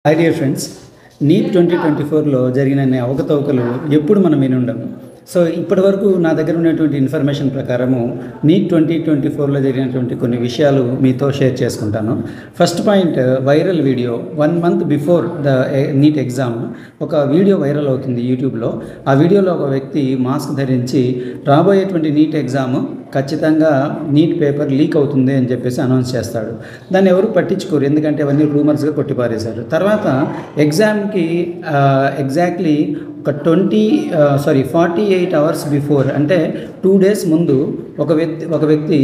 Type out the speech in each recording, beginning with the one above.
High dear friends, neat 2024లో జరిగిన అవకతవకలు ఎప్పుడు మనం వినుండము. సో ఇప్పటి వరకు నా దగ్గర ఉన్నటువంటి ఇన్ఫర్మేషన్ ప్రకారము నీట్ 2024లో జరిగినటువంటి కొన్ని విషయాలు మీతో షేర్ చేసుకుంటాను. First point, viral video 1 month before the NEET exam ఒక వీడియో వైరల్ అవుతుంది యూట్యూబ్లో. ఆ వీడియోలో ఒక వ్యక్తి మాస్క్ ధరించి రాబోయేటువంటి నీట్ ఎగ్జామ్ ఖచ్చితంగా నీట్ పేపర్ లీక్ అవుతుంది అని చెప్పేసి అనౌన్స్ చేస్తాడు. దాన్ని ఎవరు పట్టించుకోరు, ఎందుకంటే అవన్నీ రూమర్స్గా కొట్టిపారేశారు. తర్వాత ఎగ్జామ్కి ఎగ్జాక్ట్లీ ఒక 48 hours బిఫోర్, అంటే 2 days ముందు ఒక వ్యక్తి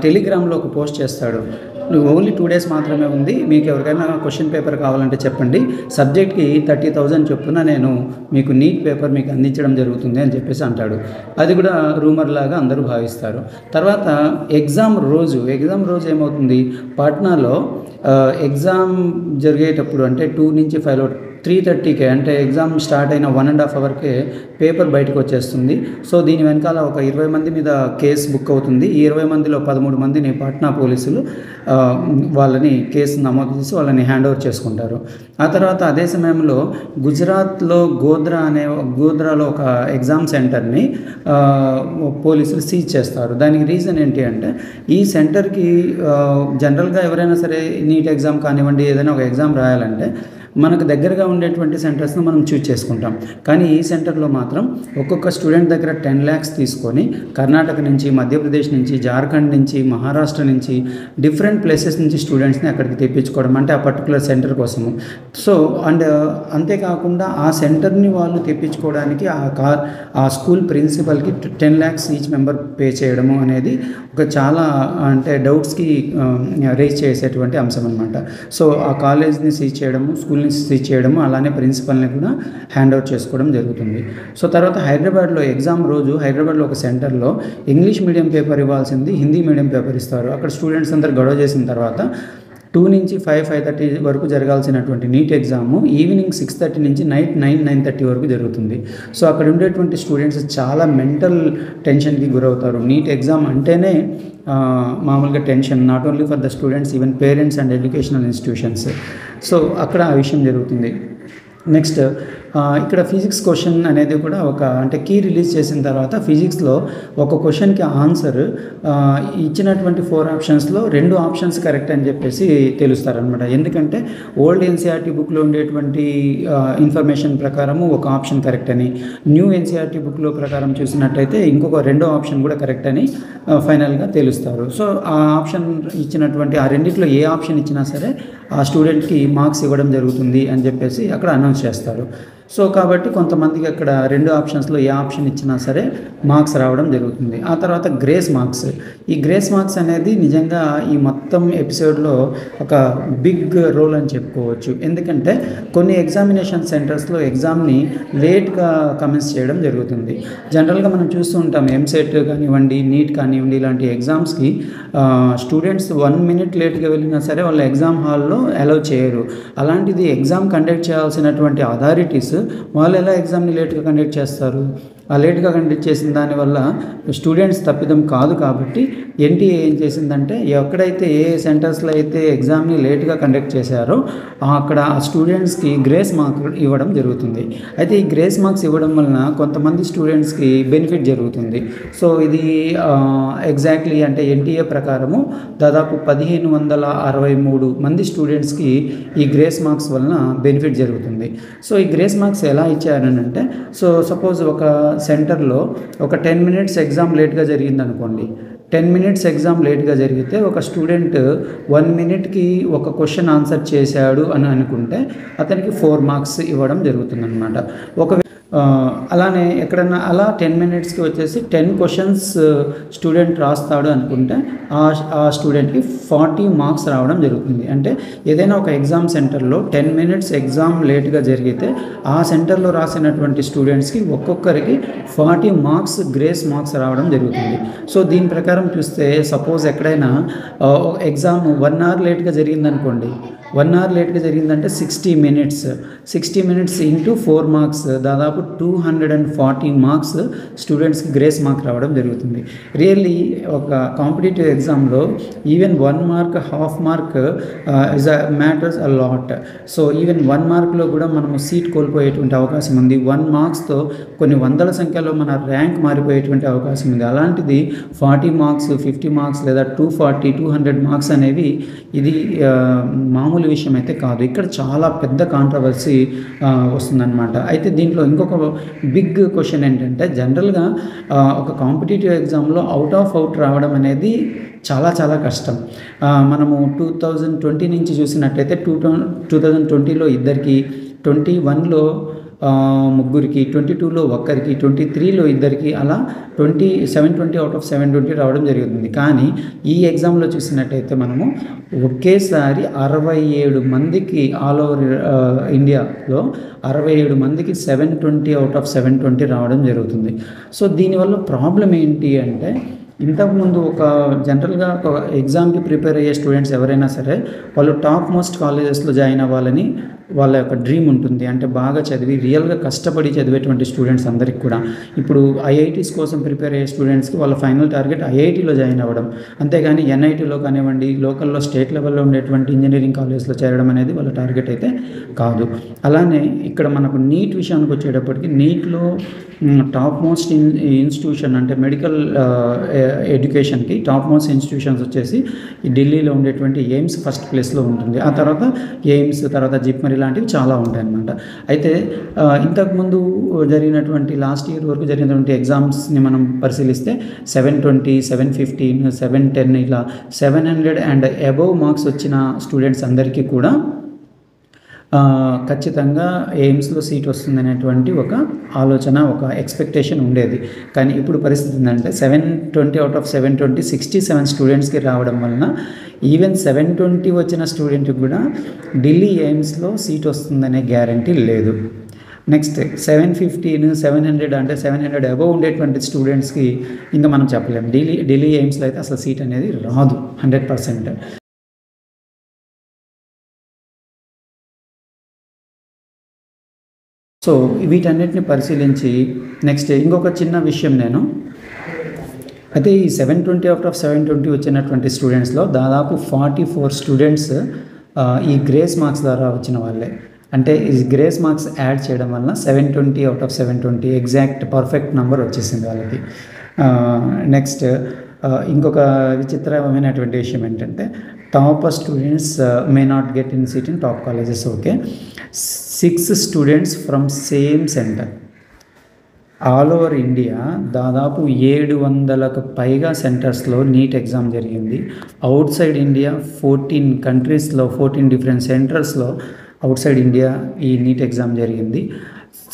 టెలిగ్రామ్లో ఒక పోస్ట్ చేస్తాడు. ఓన్లీ 2 days మాత్రమే ఉంది, మీకు ఎవరికైనా క్వశ్చన్ పేపర్ కావాలంటే చెప్పండి, సబ్జెక్ట్కి 30,000 చొప్పున నేను మీకు నీట్ పేపర్ మీకు అందించడం జరుగుతుంది అని చెప్పేసి అంటాడు. అది కూడా రూమర్ లాగా అందరూ భావిస్తారు. తర్వాత ఎగ్జామ్ రోజు ఏమవుతుంది, పాట్నాలో ఎగ్జామ్ జరిగేటప్పుడు అంటే 2 నుంచి 3:30కే, అంటే ఎగ్జామ్ స్టార్ట్ అయిన 1.5 hourకే పేపర్ బయటకు వచ్చేస్తుంది. సో దీని వెనకాల ఒక 20 మంది మీద కేసు బుక్ అవుతుంది. ఈ 20 మందిలో 13 మందిని పాట్నా పోలీసులు వాళ్ళని కేసు నమోదు చేసి వాళ్ళని హ్యాండ్ ఓవర్ చేసుకుంటారు. ఆ తర్వాత అదే సమయంలో గుజరాత్లో గోధ్రాలో ఒక ఎగ్జామ్ సెంటర్ని పోలీసులు సీజ్ చేస్తారు. దానికి రీజన్ ఏంటి అంటే, ఈ సెంటర్కి జనరల్గా ఎవరైనా సరే నీట్ ఎగ్జామ్ కానివ్వండి, ఏదైనా ఒక ఎగ్జామ్ రాయాలంటే మనకు దగ్గరగా ఉండేటువంటి సెంటర్స్ను మనం చూజ్ చేసుకుంటాం. కానీ ఈ సెంటర్లో మాత్రం ఒక్కొక్క స్టూడెంట్ దగ్గర 10 lakhs తీసుకొని కర్ణాటక నుంచి, మధ్యప్రదేశ్ నుంచి, జార్ఖండ్ నుంచి, మహారాష్ట్ర నుంచి, డిఫరెంట్ ప్లేసెస్ నుంచి స్టూడెంట్స్ని అక్కడికి తెప్పించుకోవడం, అంటే ఆ పర్టికులర్ సెంటర్ కోసము. సో అంతేకాకుండా ఆ సెంటర్ని వాళ్ళు తెప్పించుకోవడానికి ఆ స్కూల్ ప్రిన్సిపల్కి 10 lakhs ఈచ్ మెంబర్ పే చేయడము అనేది ఒక చాలా అంటే డౌట్స్కి రేజ్ చేసేటువంటి అంశం అనమాట. సో ఆ కాలేజ్ని సీజ్ చేయడము, స్కూల్ని సీజ్ చేయడము, అలానే ప్రిన్సిపల్ని కూడా హ్యాండ్ ఓవర్ చేసుకోవడం జరుగుతుంది. సో తర్వాత హైదరాబాద్లో ఎగ్జామ్ రోజు హైదరాబాద్లో ఒక సెంటర్లో ఇంగ్లీష్ మీడియం పేపర్ ఇవ్వాల్సింది హిందీ మీడియం పేపర్ ఇస్తారు. అక్కడ స్టూడెంట్స్ అందరు గొడవ చేసిన తర్వాత 2 నుంచి 5:30 వరకు జరగాల్సినటువంటి నీట్ ఎగ్జాము ఈవినింగ్ 6:30 నుంచి నైట్ 9:30 వరకు జరుగుతుంది. సో అక్కడ ఉండేటువంటి స్టూడెంట్స్ చాలా మెంటల్ టెన్షన్కి గురవుతారు. నీట్ ఎగ్జామ్ అంటేనే మామూలుగా tension, not only for the students, even parents and educational institutions. So అక్కడ ఆ విషయం జరుగుతుంది. నెక్స్ట్ ఇక్కడ ఫిజిక్స్ క్వశ్చన్ అనేది కూడా అంటే కీ రిలీజ్ చేసిన తర్వాత ఫిజిక్స్లో ఒక క్వశ్చన్కి ఆన్సర్ ఇచ్చినటువంటి 4 ఆప్షన్స్లో 2 ఆప్షన్స్ కరెక్ట్ అని చెప్పేసి తెలుస్తారనమాట. ఎందుకంటే ఓల్డ్ ఎన్సీఆర్టీ బుక్లో ఉండేటువంటి ఇన్ఫర్మేషన్ ప్రకారము ఒక ఆప్షన్ కరెక్ట్ అని, న్యూ ఎన్సీఆర్టీ బుక్లో ప్రకారం చూసినట్టయితే ఇంకొక 2వ ఆప్షన్ కూడా కరెక్ట్ అని ఫైనల్గా తెలుస్తారు. సో ఆ ఆప్షన్ ఇచ్చినటువంటి ఆ రెండిట్లో ఏ ఆప్షన్ ఇచ్చినా సరే ఆ స్టూడెంట్కి మార్క్స్ ఇవ్వడం జరుగుతుంది అని చెప్పేసి అక్కడ అనౌన్స్ చేస్తారు. సో కాబట్టి కొంతమందికి అక్కడ 2 ఆప్షన్స్లో ఏ ఆప్షన్ ఇచ్చినా సరే మార్క్స్ రావడం జరుగుతుంది. ఆ తర్వాత గ్రేస్ మార్క్స్. ఈ గ్రేస్ మార్క్స్ అనేది నిజంగా ఈ మొత్తం ఎపిసోడ్లో ఒక బిగ్ రోల్ అని చెప్పుకోవచ్చు. ఎందుకంటే కొన్ని ఎగ్జామినేషన్ సెంటర్స్లో ఎగ్జామ్ని లేట్గా కమెన్స్ చేయడం జరుగుతుంది. జనరల్గా మనం చూస్తూ ఉంటాం, ఎంసెట్ కానివ్వండి, నీట్ కానివ్వండి, ఇలాంటి ఎగ్జామ్స్కి స్టూడెంట్స్ 1 minute లేట్గా వెళ్ళినా సరే వాళ్ళ ఎగ్జామ్ హాల్లో అలౌ చేయరు. అలాంటిది ఎగ్జామ్ కండక్ట్ చేయాల్సినటువంటి అథారిటీస్ వాళ్ళు ఎలా ఎగ్జామ్ని లేట్గా కండక్ట్ చేస్తారు? ఆ లేట్గా కండక్ట్ చేసిన దానివల్ల స్టూడెంట్స్ తప్పిదం కాదు. కాబట్టి ఎన్టీఏ ఏం చేసిందంటే, ఎక్కడైతే ఏ సెంటర్స్లో అయితే ఎగ్జామ్ని లేట్గా కండక్ట్ చేశారో అక్కడ ఆ స్టూడెంట్స్కి గ్రేస్ మార్క్ ఇవ్వడం జరుగుతుంది. అయితే ఈ గ్రేస్ మార్క్స్ ఇవ్వడం వలన కొంతమంది స్టూడెంట్స్కి బెనిఫిట్ జరుగుతుంది. సో ఇది ఎగ్జాక్ట్లీ అంటే ఎన్టీఏ ప్రకారము దాదాపు 1563 మంది స్టూడెంట్స్కి ఈ గ్రేస్ మార్క్స్ వలన బెనిఫిట్ జరుగుతుంది. సో ఈ గ్రేస్ మార్క్స్ ఎలా ఇచ్చారనంటే, సో సపోజ్ ఒక సెంటర్లో ఒక 10 minutes ఎగ్జామ్ లేట్గా జరిగిందనుకోండి. 10 minutes ఎగ్జామ్ లేట్గా జరిగితే ఒక స్టూడెంట్ 1 minuteకి ఒక క్వశ్చన్ ఆన్సర్ చేశాడు అని అనుకుంటే అతనికి 4 marks ఇవ్వడం జరుగుతుందన్నమాట. అలానే ఎక్కడన్నా అలా 10 minutesకి వచ్చేసి 10 questions స్టూడెంట్ రాస్తాడు అనుకుంటే ఆ స్టూడెంట్కి 40 marks రావడం జరుగుతుంది. అంటే ఏదైనా ఒక ఎగ్జామ్ సెంటర్లో 10 minutes ఎగ్జామ్ లేట్గా జరిగితే ఆ సెంటర్లో రాసినటువంటి స్టూడెంట్స్కి ఒక్కొక్కరికి 40 marks గ్రేస్ మార్క్స్ రావడం జరుగుతుంది. సో దీని ప్రకారం చూస్తే సపోజ్ ఎక్కడైనా ఎగ్జామ్ 1 hour లేట్గా జరిగిందనుకోండి, 1 అవర్ లేట్గా జరిగిందంటే 60 మినిట్స్ ఇంటూ 4 మార్క్స్, దాదాపు 240 మార్క్స్ స్టూడెంట్స్కి గ్రేస్ మార్క్ రావడం జరుగుతుంది. రియల్లీ ఒక కాంపిటేటివ్ ఎగ్జామ్లో even 1 mark, half mark is matters a lot. So even 1 మార్క్లో కూడా మనము సీట్ కోల్పోయేటువంటి అవకాశం ఉంది. 1 మార్క్స్తో కొన్ని వందల సంఖ్యలో మన ర్యాంక్ మారిపోయేటువంటి అవకాశం ఉంది. అలాంటిది 40 మార్క్స్, 50 మార్క్స్ లేదా 240, 200 మార్క్స్ అనేవి ఇది మామూలు విషయం అయితే కాదు. ఇక్కడ చాలా పెద్ద కాంట్రవర్సీ వస్తుందన్నమాట. అయితే దీంట్లో ఇంకొక బిగ్ క్వశ్చన్ ఏంటంటే, జనరల్గా ఒక కాంపిటేటివ్ ఎగ్జామ్లో అవుట్ రావడం అనేది చాలా చాలా కష్టం. మనము 2020 నుంచి చూసినట్లయితే 2020లో ఇద్దరికి, 21లో ముగ్గురికి, 22లో ఒక్కరికి, 23లో ఇద్దరికి, అలా 720 అవుట్ ఆఫ్ 720 రావడం జరుగుతుంది. కానీ ఈ ఎగ్జామ్లో చూసినట్టయితే మనము ఒకేసారి 67 మందికి ఆల్ ఓవర్ ఇండియాలో 67 మందికి 720 అవుట్ ఆఫ్ 720 రావడం జరుగుతుంది. సో దీనివల్ల ప్రాబ్లం ఏంటి అంటే, ఇంతకుముందు ఒక జనరల్గా ఒక ఎగ్జామ్కి ప్రిపేర్ అయ్యే స్టూడెంట్స్ ఎవరైనా సరే వాళ్ళు టాప్ మోస్ట్ కాలేజెస్లో జాయిన్ అవ్వాలని వాళ్ళ యొక్క డ్రీమ్ ఉంటుంది. అంటే బాగా చదివి రియల్గా కష్టపడి చదివేటువంటి స్టూడెంట్స్ అందరికీ కూడా. ఇప్పుడు ఐఐటీస్ కోసం ప్రిపేర్ అయ్యే స్టూడెంట్స్కి వాళ్ళ ఫైనల్ టార్గెట్ ఐఐటీలో జాయిన్ అవ్వడం, అంతేగాని ఎన్ఐటీలో కానివ్వండి, లోకల్లో స్టేట్ లెవెల్లో ఉండేటువంటి ఇంజనీరింగ్ కాలేజ్లో చేరడం అనేది వాళ్ళ టార్గెట్ అయితే కాదు. అలానే ఇక్కడ మనకు నీట్ విషయానికి వచ్చేటప్పటికి, నీట్లో టాప్ మోస్ట్ ఇన్స్టిట్యూషన్ అంటే మెడికల్ ఎడ్యుకేషన్కి టాప్ మోస్ట్ ఇన్స్టిట్యూషన్స్ వచ్చేసి ఢిల్లీలో ఉండేటువంటి ఎయిమ్స్ ఫస్ట్ ప్లేస్లో ఉంటుంది. ఆ తర్వాత ఎయిమ్స్, తర్వాత జిప్మర్ ఇలాంటివి చాలా ఉంటాయి అన్నమాట. అయితే ఇంతకుముందు జరిగినటువంటి లాస్ట్ ఇయర్ వరకు జరిగినటువంటి ఎగ్జామ్స్ని మనం పరిశీలిస్తే 720, 715, 710 ఇలా 700 అండ్ అబవ్ మార్క్స్ వచ్చిన స్టూడెంట్స్ అందరికీ కూడా ఖచ్చితంగా ఎయిమ్స్లో సీట్ వస్తుందనేటువంటి ఒక ఆలోచన, ఒక ఎక్స్పెక్టేషన్ ఉండేది. కానీ ఇప్పుడు పరిస్థితి ఏంటంటే 720 అవుట్ ఆఫ్ 720 67 స్టూడెంట్స్కి రావడం వలన ఈవెన్ 720 వచ్చిన స్టూడెంట్కి కూడా ఢిల్లీ ఎయిమ్స్లో సీట్ వస్తుందనే గ్యారంటీ లేదు. నెక్స్ట్ 715, 700 అంటే 700 అబవ్ ఉండేటువంటి స్టూడెంట్స్కి ఇంకా మనం చెప్పలేము. ఢిల్లీ ఎయిమ్స్లో అయితే అసలు సీట్ అనేది రాదు 100%. సో వీటన్నిటిని పరిశీలించి నెక్స్ట్ ఇంకొక చిన్న విషయం అయితే ఈ 720 అవుట్ ఆఫ్ 720 వచ్చినటువంటి స్టూడెంట్స్లో దాదాపు 44 స్టూడెంట్స్ ఈ గ్రేస్ మార్క్స్ ద్వారా వచ్చిన వాళ్ళే. అంటే ఈ గ్రేస్ మార్క్స్ యాడ్ చేయడం వల్ల 720 out of 720 exact perfect number వచ్చేసింది వాళ్ళకి. నెక్స్ట్ ఇంకొక విచిత్రమైనటువంటి విషయం ఏంటంటే, topper students may not get in seat in top colleges. Okay, 6 students from same centre all over India, దాదాపు 700కు పైగా సెంటర్స్లో నీట్ ఎగ్జామ్ జరిగింది. అవుట్ సైడ్ ఇండియా 14 కంట్రీస్లో 14 డిఫరెంట్ సెంటర్స్లో అవుట్ సైడ్ ఇండియా ఈ నీట్ ఎగ్జామ్ జరిగింది.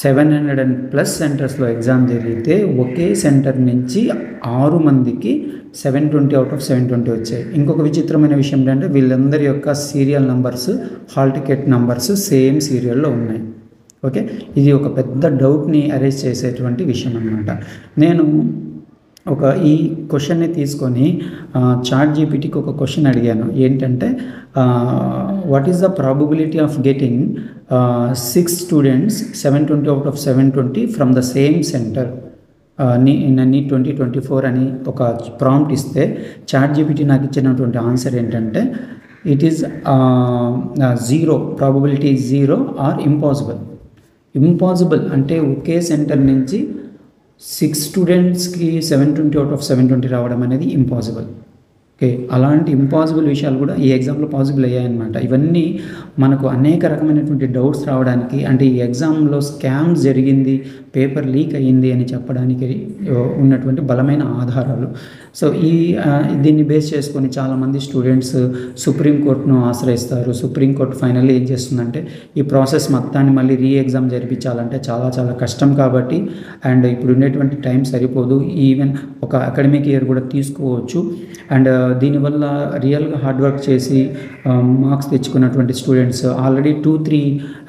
700+ సెంటర్స్లో ఎగ్జామ్ జరిగితే ఒకే సెంటర్ నుంచి 6 మందికి 720 అవుట్ ఆఫ్ 720 వచ్చాయి. ఇంకొక విచిత్రమైన విషయం ఏంటంటే, వీళ్ళందరి యొక్క serial numbers, hall ticket numbers same సీరియల్లో ఉన్నాయి. ఓకే, ఇది ఒక పెద్ద డౌట్ని అరేజ్ చేసేటువంటి విషయం అన్నమాట. నేను ఈ క్వశ్చన్ని తీసుకొని చాట్ జీపీటీకి ఒక క్వశ్చన్ అడిగాను. ఏంటంటే, what is the probability of getting 6 students 720 out of 720 from the same centre NEET 2024 అని ఒక ప్రాంప్ట్ ఇస్తే చాట్ జీపీటీ నాకు ఇచ్చినటువంటి ఆన్సర్ ఏంటంటే, it is 0, probability 0 or impossible. అంటే ఒకే సెంటర్ నుంచి 6 స్టూడెంట్స్కి 720 అవుట్ ఆఫ్ 720 రావడం అనేది ఇంపాసిబుల్. ఓకే, అలాంటి ఇంపాసిబుల్ విషయాలు కూడా ఈ ఎగ్జామ్లో పాసిబుల్ అయ్యాయన్నమాట. ఇవన్నీ మనకు అనేక రకమైనటువంటి డౌట్స్ రావడానికి, అంటే ఈ ఎగ్జామ్లో స్కామ్స్ జరిగింది, పేపర్ లీక్ అయ్యింది అని చెప్పడానికి ఉన్నటువంటి బలమైన ఆధారాలు. సో దీన్ని బేస్ చేసుకొని చాలామంది స్టూడెంట్స్ సుప్రీంకోర్టును ఆశ్రయిస్తారు. సుప్రీంకోర్టు ఫైనల్లీ ఏం చేస్తుందంటే, ఈ ప్రాసెస్ మొత్తాన్ని మళ్ళీ ఎగ్జామ్ జరిపించాలంటే చాలా చాలా కష్టం కాబట్టి, అండ్ ఇప్పుడు ఉండేటువంటి టైం సరిపోదు, ఈవెన్ ఒక అకాడమిక్ ఇయర్ కూడా తీసుకోవచ్చు, అండ్ దీనివల్ల రియల్గా హార్డ్ వర్క్ చేసి మార్క్స్ తెచ్చుకున్నటువంటి స్టూడెంట్స్, ఆల్రెడీ 2-3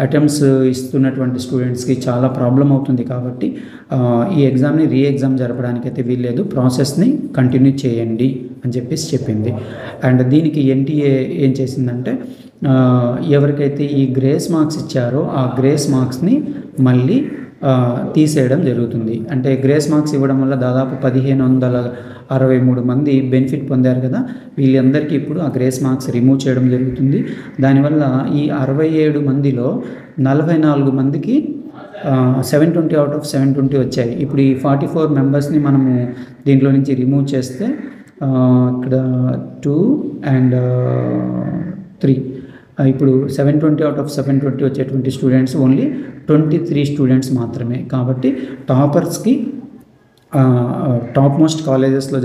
అటెంప్ట్స్ ఇస్తున్నటువంటి స్టూడెంట్స్కి చాలా ప్రాబ్లం అవుతుంది. కాబట్టి ఈ ఎగ్జామ్ని ఎగ్జామ్ జరపడానికి అయితే వీల్లేదు, ప్రాసెస్ని కంటిన్యూ చేయండి అని చెప్పింది. అండ్ దీనికి ఎన్టీఏ ఏం చేసిందంటే, ఎవరికైతే ఈ గ్రేస్ మార్క్స్ ఇచ్చారో ఆ గ్రేస్ మార్క్స్ని మళ్ళీ తీసేయడం జరుగుతుంది. అంటే గ్రేస్ మార్క్స్ ఇవ్వడం వల్ల దాదాపు 1563 మంది బెనిఫిట్ పొందారు కదా, వీళ్ళందరికీ ఇప్పుడు ఆ గ్రేస్ మార్క్స్ రిమూవ్ చేయడం జరుగుతుంది. దానివల్ల ఈ 67 మందిలో 44 మందికి 720 అవుట్ ఆఫ్ 720 వచ్చాయి. ఇప్పుడు ఈ 44 మెంబర్స్ని మనము దీంట్లో నుంచి రిమూవ్ చేస్తే ఇక్కడ 2 and 3 ఇప్పుడు 720 అవుట్ ఆఫ్ 720 వచ్చేటువంటి స్టూడెంట్స్ ఓన్లీ 23 స్టూడెంట్స్ మాత్రమే. కాబట్టి టాపర్స్కి టాప్ మోస్ట్ కాలేజెస్లో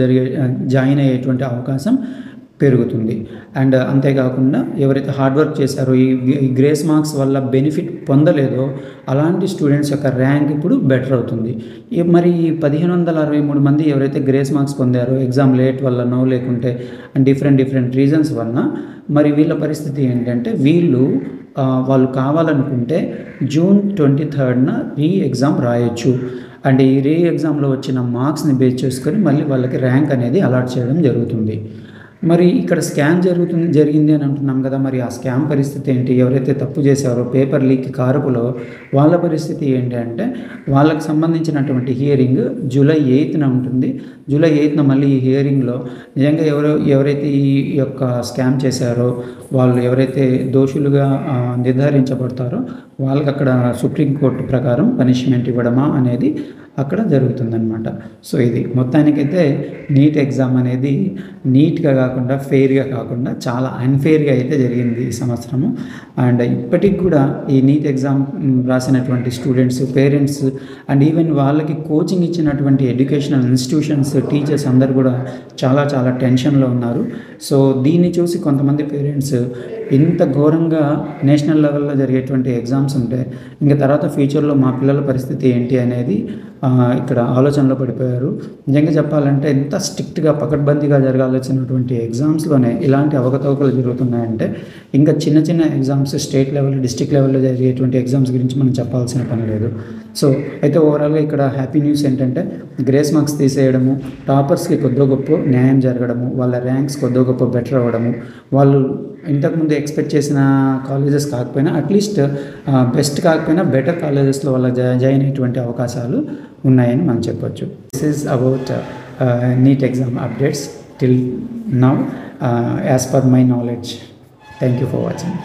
జాయిన్ అయ్యేటువంటి అవకాశం పెరుగుతుంది. అండ్ అంతేకాకుండా ఎవరైతే హార్డ్ వర్క్ చేశారో, ఈ గ్రేస్ మార్క్స్ వల్ల బెనిఫిట్ పొందలేదో అలాంటి స్టూడెంట్స్ యొక్క ర్యాంక్ ఇప్పుడు బెటర్ అవుతుంది. మరి 1563 మంది ఎవరైతే గ్రేస్ మార్క్స్ పొందారో ఎగ్జామ్ లేట్ వల్లనో లేకుంటే డిఫరెంట్ రీజన్స్ వలన, మరి వీళ్ళ పరిస్థితి ఏంటంటే వాళ్ళు కావాలనుకుంటే June 23rd ఎగ్జామ్ రాయొచ్చు. అండ్ ఈ ఎగ్జామ్లో వచ్చిన మార్క్స్ని బేస్ చేసుకొని మళ్ళీ వాళ్ళకి ర్యాంక్ అనేది అలాట్ చేయడం జరుగుతుంది. మరి ఇక్కడ స్కామ్ జరిగింది అని అంటున్నాం కదా, మరి ఆ స్కామ్ పరిస్థితి ఏంటి? ఎవరైతే తప్పు చేశారో పేపర్ లీక్ కారకులో వాళ్ళ పరిస్థితి ఏంటి అంటే, వాళ్ళకి సంబంధించినటువంటి హియరింగ్ July 8th ఉంటుంది. July 8th మళ్ళీ ఈ హియరింగ్లో నిజంగా ఎవరైతే ఈ యొక్క స్కామ్ చేశారో, వాళ్ళు ఎవరైతే దోషులుగా నిర్ధారించబడతారో వాళ్ళకి అక్కడ సుప్రీంకోర్టు ప్రకారం పనిష్మెంట్ ఇవ్వడమా అనేది అక్కడ జరుగుతుందన్నమాట. సో ఇది మొత్తానికైతే నీట్ ఎగ్జామ్ అనేది నీట్గా కాకుండా ఫెయిర్గా కాకుండా చాలా అన్ఫెయిర్గా అయితే జరిగింది ఈ సంవత్సరము. అండ్ ఇప్పటికి కూడా ఈ నీట్ ఎగ్జామ్ రాసినటువంటి స్టూడెంట్స్, పేరెంట్స్ అండ్ ఈవెన్ వాళ్ళకి కోచింగ్ ఇచ్చినటువంటి ఎడ్యుకేషనల్ ఇన్స్టిట్యూషన్స్, టీచర్స్ అందరు కూడా చాలా టెన్షన్లో ఉన్నారు. సో దీన్ని చూసి కొంతమంది పేరెంట్స్ ఇంత ఘోరంగా నేషనల్ లెవెల్లో జరిగేటువంటి ఎగ్జామ్స్ ఉంటే ఇంకా తర్వాత ఫ్యూచర్లో మా పిల్లల పరిస్థితి ఏంటి అనేది ఇక్కడ ఆలోచనలో పడిపోయారు. నిజంగా చెప్పాలంటే ఎంత స్ట్రిక్ట్గా పకడ్బందీగా జరగాల్సినటువంటి ఎగ్జామ్స్లోనే ఇలాంటి అవకతవకలు జరుగుతున్నాయంటే ఇంకా చిన్న ఎగ్జామ్స్ స్టేట్ లెవెల్, డిస్ట్రిక్ట్ లెవెల్లో జరిగేటువంటి ఎగ్జామ్స్ గురించి మనం చెప్పాల్సిన పని లేదు. సో అయితే ఓవరాల్గా ఇక్కడ హ్యాపీ న్యూస్ ఏంటంటే గ్రేస్ మార్క్స్ తీసేయడము, టాపర్స్కి కొద్దో గొప్ప న్యాయం జరగడము, వాళ్ళ ర్యాంక్స్ కొద్దో గొప్ప బెటర్ అవ్వడము, వాళ్ళు ఇంతకుముందు ఎక్స్పెక్ట్ చేసిన కాలేజెస్ కాకపోయినా అట్లీస్ట్ బెస్ట్ కాకపోయినా బెటర్ కాలేజెస్లో వాళ్ళ జాయిన్ అయ్యేటువంటి అవకాశాలు ఉన్నాయని మనం చెప్పొచ్చు. This is about NEET exam updates till now as per my knowledge. Thank you for watching.